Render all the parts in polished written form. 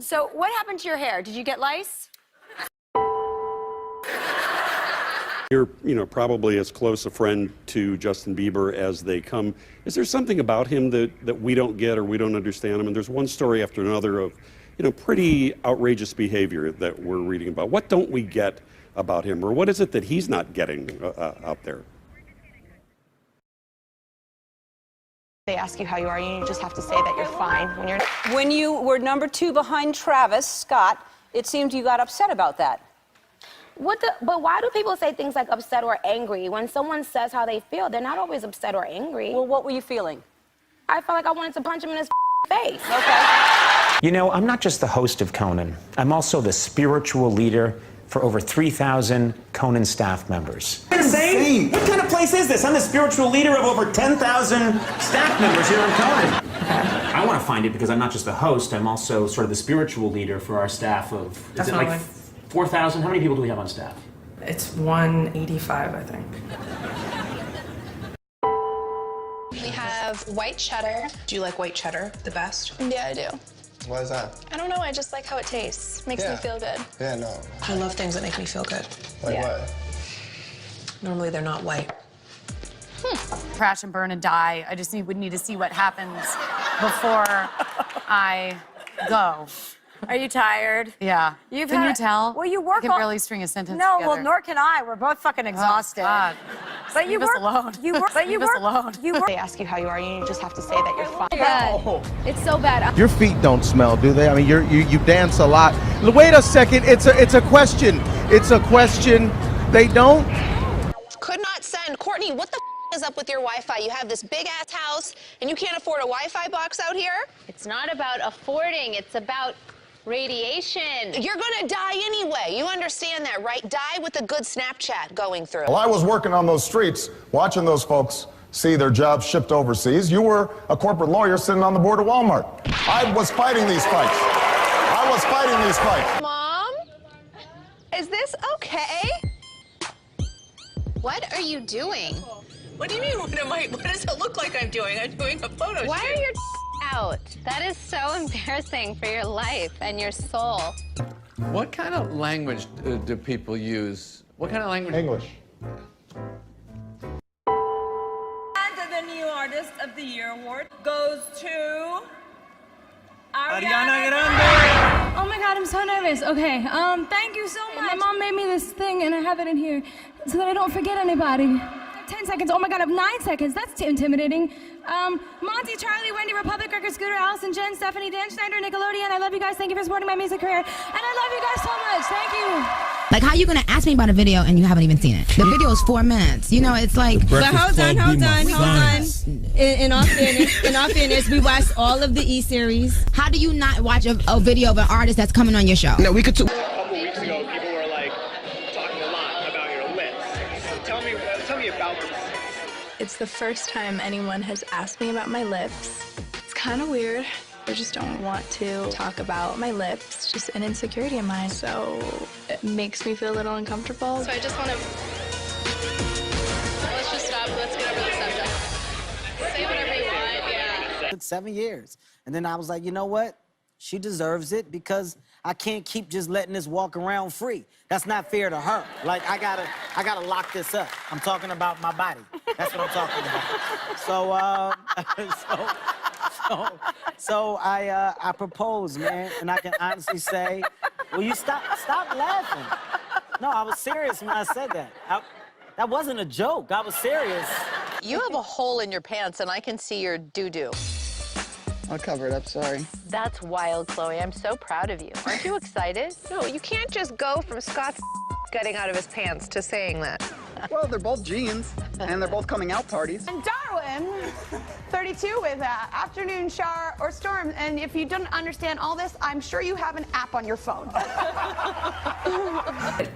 So what happened to your hair? Did you get lice? You're, probably as close a friend to Justin Bieber as they come. Is there something about him that we don't get or we don't understand him? And there's one story after another of, pretty outrageous behavior that we're reading about. What don't we get about him, or what is it that he's not getting out there? They ask you how you are, you just have to say that you're fine when When you were number 2 behind Travis Scott, it seemed you got upset about that. But why do people say things like upset or angry? When someone says how they feel, they're not always upset or angry. Well, what were you feeling? I felt like I wanted to punch him in his face. Okay. I'm not just the host of Conan. I'm also the spiritual leader for over 3,000 Conan staff members. Insane! What kind of place is this? I'm the spiritual leader of over 10,000 staff members here on Conan. I want to find it because I'm not just the host, I'm also sort of the spiritual leader for our staff of, is it like 4,000? How many people do we have on staff? It's 185, I think. We have white cheddar. Do you like white cheddar the best? Yeah, I do. Why is that? I don't know, I just like how it tastes. Makes me feel good. Yeah, no. I love things that make me feel good. Like what? Normally they're not white. Crash and burn and die. I just would need to see what happens before I go. Are you tired? Yeah. Can you tell? Well, you work I can barely string a sentence No, together. well, nor can I. We're both fucking exhausted. Oh, God. But you Leave us work alone. You work. But you Leave us work alone. You work. They ask you how you are, you just have to say that you're fine. Bad. It's so bad. Your feet don't smell, do they? I mean, you dance a lot. Wait a second. It's a question. It's a question. They don't. Could not send. Courtney, what the is up with your Wi-Fi? You have this big ass house and you can't afford a Wi-Fi box out here? It's not about affording, it's about radiation. You're gonna die anyway. You understand that, right? Die with a good Snapchat going through. While I was working on those streets, watching those folks see their jobs shipped overseas, you were a corporate lawyer sitting on the board of Walmart. I was fighting these fights. I was fighting these fights. Mom? Is this okay? What are you doing? What do you mean, what does it look like I'm doing? I'm doing a photo shoot. Why are your out? That is so embarrassing for your life and your soul. What kind of language do people use? What kind of language? English. And the new Artist of the Year award goes to Ariana Grande. Oh my God, I'm so nervous. Okay, thank you so much. My mom made me this thing and I have it in here so that I don't forget anybody. 10 seconds, oh my God, I have 9 seconds, that's intimidating. Monty, Charlie, Wendy, Republic, Record, Scooter, Allison, Jen, Stephanie, Dan Schneider, Nickelodeon, I love you guys, thank you for supporting my music career. And I love you guys so much, thank you. Like, how you gonna ask me about a video and you haven't even seen it? The video is 4 minutes, it's like... But hold on. In all fairness, we watched all of the E-series. How do you not watch a video of an artist that's coming on your show? No, we could... A couple weeks ago, people were like talking a lot about your lips. Tell me about this. It's the first time anyone has asked me about my lips. It's kind of weird. I just don't want to talk about my lips, just an insecurity of mine. So it makes me feel a little uncomfortable. So I just want to... Let's just stop. Let's get over the subject. Say whatever you want, yeah. It took 7 years. And then I was like, you know what? She deserves it because I can't keep just letting this walk around free. That's not fair to her. Like, I gotta lock this up. I'm talking about my body. That's what I'm talking about. So I proposed, man, and I can honestly say, will you stop laughing? No, I was serious when I said that. That wasn't a joke. I was serious. You have a hole in your pants and I can see your doo-doo. I'll cover it up, sorry. That's wild, Chloe. I'm so proud of you. Aren't you excited? No, you can't just go from Scott's getting out of his pants to saying that. Well, they're both jeans, and they're both coming out parties. And Darwin, 32 with afternoon shower or storm. And if you don't understand all this, I'm sure you have an app on your phone.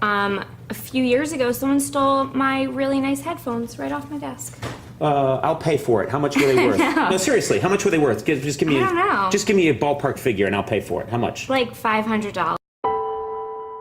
A few years ago, someone stole my really nice headphones right off my desk. I'll pay for it. How much were they worth? No. No, seriously, how much were they worth? Just give me I don't know. Just give me a ballpark figure and I'll pay for it. How much? Like $500.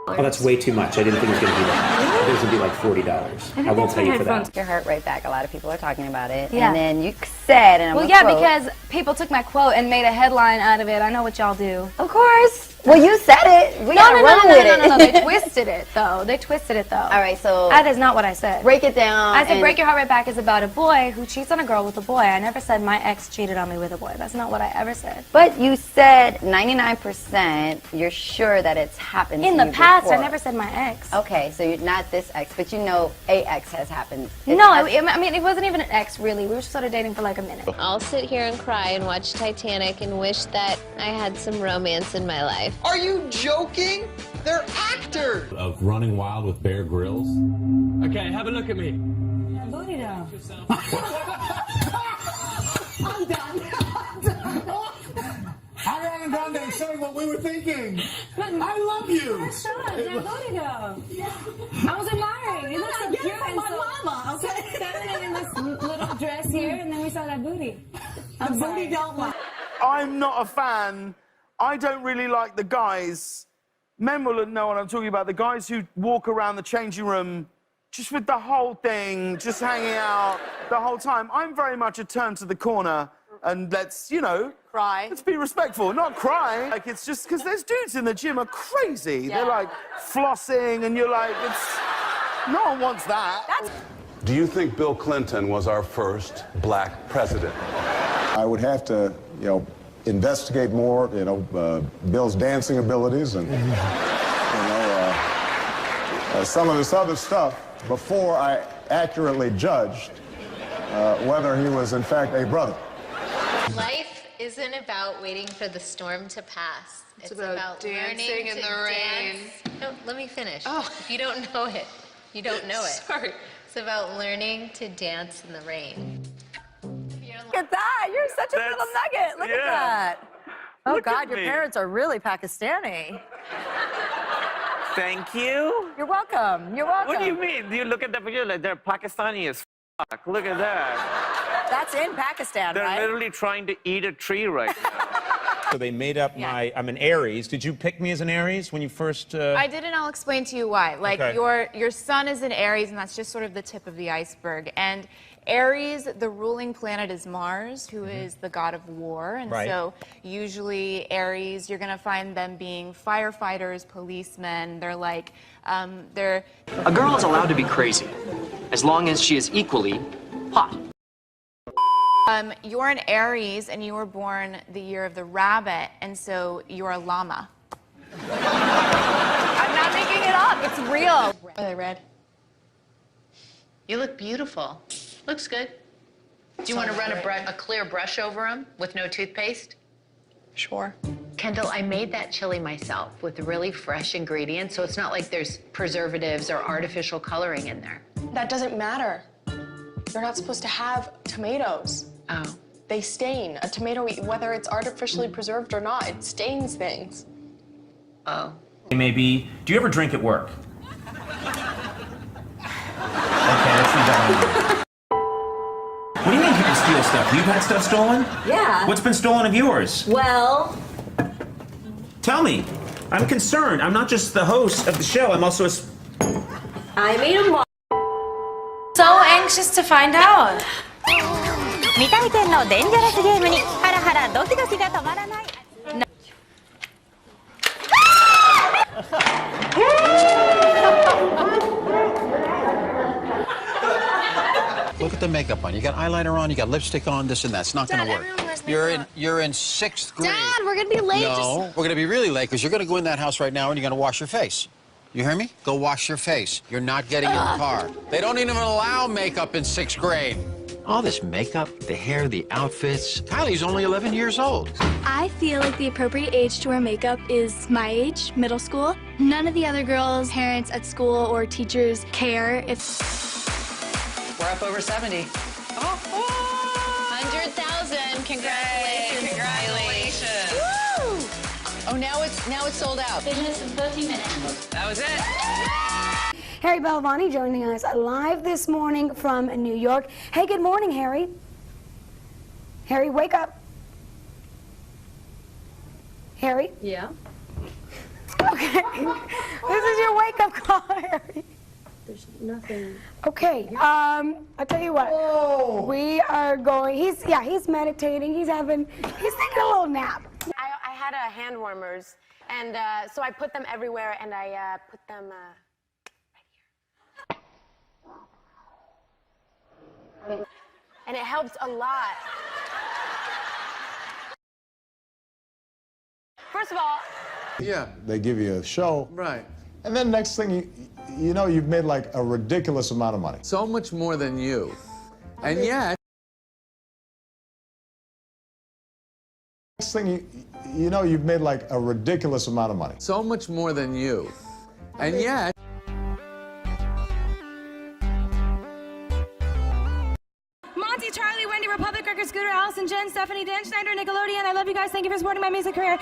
Oh, that's way too much. I didn't think it was going to be that. It was going to be like $40. I won't pay you for that. Your heart right back. A lot of people are talking about it. Yeah. And then you said, and I'm Well, a yeah, quote, because people took my quote and made a headline out of it. I know what y'all do. Of course. Well, you said it. We No, gotta run with it. no. They twisted it, though. They twisted it, though. All right, so That is not what I said. break it down. I said and- Break Your Heart Right Back is about a boy who cheats on a girl with a boy. I never said my ex cheated on me with a boy. That's not what I ever said. But you said 99% you're sure that it's happened In to the you past, before. I never said my ex. Okay, so you're not this ex, but you know a ex has happened. I mean, it wasn't even an ex, really. We were sort of dating for like a minute. I'll sit here and cry and watch Titanic and wish that I had some romance in my life. Are you joking? They're actors. Of Running Wild with Bear Grylls. Okay, have a look at me. Booty down. I'm done. Ariana Grande saying what we were thinking. I love you. Shut up, that booty down. I was admiring. You look so cute and so mama, okay? Feminine in this little dress here, and then we saw that booty. The booty don't lie. I'm not a fan. I don't really like the guys. Men will know what I'm talking about. The guys who walk around the changing room just with the whole thing, just hanging out the whole time. I'm very much a turn to the corner and let's, you know, cry. Let's be respectful, not cry. Like, it's just because there's dudes in the gym are crazy. Yeah. They're like flossing and you're like, it's, no one wants that. Do you think Bill Clinton was our first black president? I would have to, investigate more, Bill's dancing abilities and, some of this other stuff before I accurately judged whether he was, in fact, a brother. Life isn't about waiting for the storm to pass. It's about dancing learning in to the rain. dance. No, let me finish. Oh. If you don't know it, you don't know it. Sorry. It's about learning to dance in the rain. Look at that. You're such a little nugget. Look at that. Oh, Look God, at your me. parents are really Pakistani. Thank you. You're welcome. You're welcome. What do you mean? You look at the picture like they're Pakistani as fuck. Look at that. That's in Pakistan, They're right? literally trying to eat a tree right now. So they made up I'm an Aries. Did you pick me as an Aries when you first... I did, and I'll explain to you why. Like, Okay. your sun is in Aries, and that's just sort of the tip of the iceberg. And Aries, the ruling planet is Mars, who is the god of war. And Right. so usually Aries, you're going to find them being firefighters, policemen. They're like, they're... A girl is allowed to be crazy, as long as she is equally hot. You're an Aries, and you were born the year of the rabbit, and so you're a llama. I'm not making it up. It's real. Are they red? You look beautiful. Looks good. Do you want to run a clear brush over them with no toothpaste? Sure. Kendall, I made that chili myself with really fresh ingredients, so it's not like there's preservatives or artificial coloring in there. That doesn't matter. You're not supposed to have tomatoes. Oh. They stain. A tomato, whether it's artificially preserved or not, it stains things. Oh. Maybe, do you ever drink at work? Okay, let's leave that on. What do you mean people steal stuff? You've had stuff stolen? Yeah. What's been stolen of yours? Well, Tell me. I'm concerned. I'm not just the host of the show. I'm also a... I made a So anxious to find out. 未体験のデンジャラスゲームにハラハラドキドキが止まらない。 Look at the makeup on. You got eyeliner on, you got lipstick on, this and that. It's not going to work. You're in 6th grade. Dad, we're gonna be late. No, we're going to be really late because you're going to go in that house right now and you're going to wash your face. You hear me? Go wash your face. You're not getting in the car. They don't even allow makeup in 6th grade. All this makeup, the hair, the outfits. Kylie's only 11 years old. I feel like the appropriate age to wear makeup is my age, middle school. None of the other girls' parents at school or teachers care if... We're up over 70. 100,000. Congratulations. Congratulations. Woo! Oh, now it's sold out. Fitness in 30 minutes. That was it. Harry Belafonte joining us live this morning from New York. Hey, good morning, Harry. Harry, wake up. Harry? Yeah? Okay. This is your wake-up call, Harry. There's nothing. Okay, I'll tell you what. We are going, he's meditating, he's thinking a little nap. I had hand warmers, and so I put them everywhere, and I put them right here. And it helps a lot. First of all, Yeah. They give you a show. Right. And then next thing you know, you've made like a ridiculous amount of money. So much more than you. And yet, Next thing you know, you've made like a ridiculous amount of money. so much more than you. And yet, Monty, Charlie, Wendy, Republic, Cracker, Scooter, Allison, Jen, Stephanie, Dan Schneider, Nickelodeon. I love you guys. Thank you for supporting my music career.